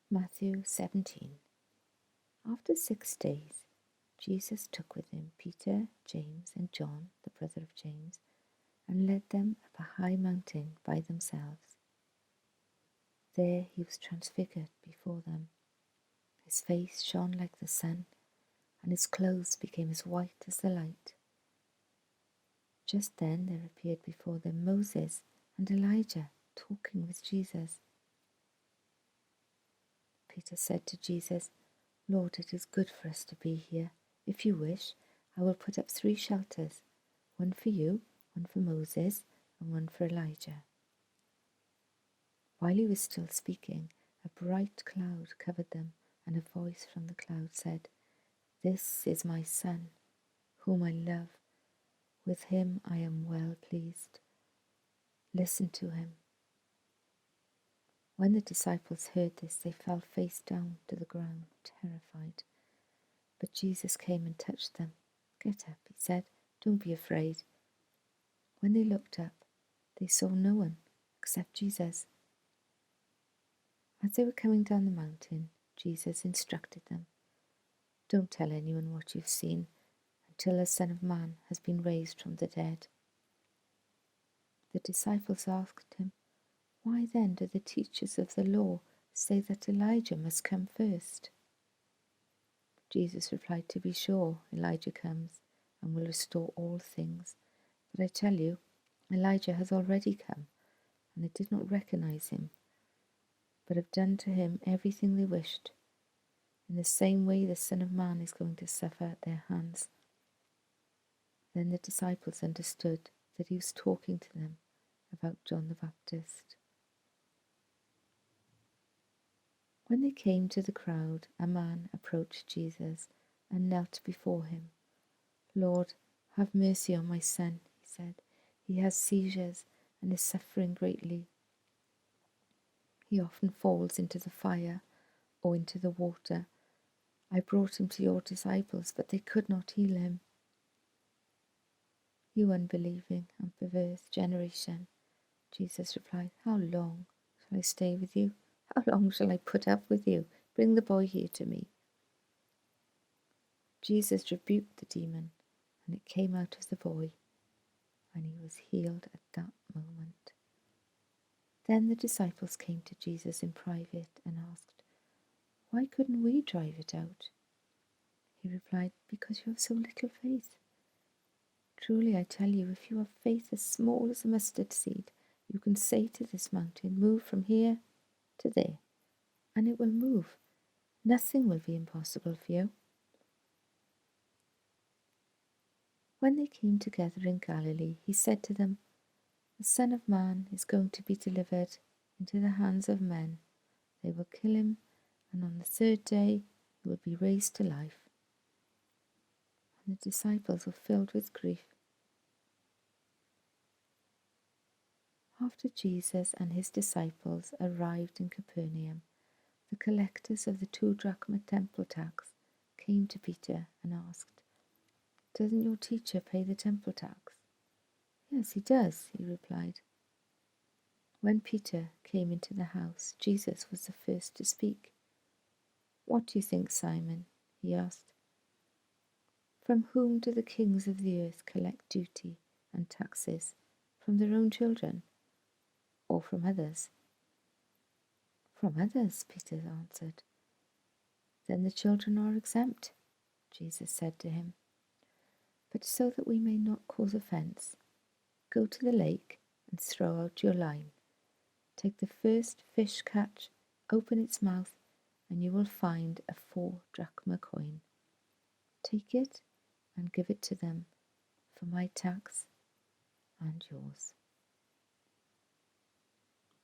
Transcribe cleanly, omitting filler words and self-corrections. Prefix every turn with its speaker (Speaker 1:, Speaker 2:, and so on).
Speaker 1: Matthew 17. After 6 days, Jesus took with him Peter, James, and John, the brother of James, and led them up a high mountain by themselves. There he was transfigured before them. His face shone like the sun, and his clothes became as white as the light. Just then there appeared before them Moses and Elijah talking with Jesus. Peter said to Jesus, "Lord, it is good for us to be here. If you wish, I will put up 3 shelters, one for you, one for Moses, and one for Elijah." While he was still speaking, a bright cloud covered them, and a voice from the cloud said, "This is my Son, whom I love. With him I am well pleased. Listen to him." When the disciples heard this, they fell face down to the ground, terrified. But Jesus came and touched them. "Get up," he said. "Don't be afraid." When they looked up, they saw no one except Jesus. As they were coming down the mountain, Jesus instructed them, "Don't tell anyone what you've seen until the Son of Man has been raised from the dead." The disciples asked him, "Why then do the teachers of the law say that Elijah must come first?" Jesus replied, "To be sure, Elijah comes and will restore all things. But I tell you, Elijah has already come, and they did not recognize him, but have done to him everything they wished. In the same way the Son of Man is going to suffer at their hands." Then the disciples understood that he was talking to them about John the Baptist. When they came to the crowd, a man approached Jesus and knelt before him. "Lord, have mercy on my son," he said. "He has seizures and is suffering greatly. He often falls into the fire or into the water. I brought him to your disciples, but they could not heal him." "You unbelieving and perverse generation," Jesus replied, "how long shall I stay with you? How long shall I put up with you? Bring the boy here to me." Jesus rebuked the demon, and it came out of the boy, and he was healed at that moment. Then the disciples came to Jesus in private and asked, "Why couldn't we drive it out?" He replied, "Because you have so little faith. Truly I tell you, if you have faith as small as a mustard seed, you can say to this mountain, 'Move from here to there,' and it will move. Nothing will be impossible for you." When they came together in Galilee, he said to them, "The Son of Man is going to be delivered into the hands of men. They will kill him, and on the 3rd day he will be raised to life." And the disciples were filled with grief. After Jesus and his disciples arrived in Capernaum, the collectors of the 2 drachma temple tax came to Peter and asked, "Doesn't your teacher pay the temple tax?" "Yes, he does," he replied. When Peter came into the house, Jesus was the first to speak. "What do you think, Simon?" he asked. "From whom do the kings of the earth collect duty and taxes? From their own children, or from others?" "From others," Peter answered. "Then the children are exempt," Jesus said to him. "But so that we may not cause offence, go to the lake and throw out your line. Take the first fish catch, open its mouth, and you will find a 4 drachma coin. Take it and give it to them for my tax and yours."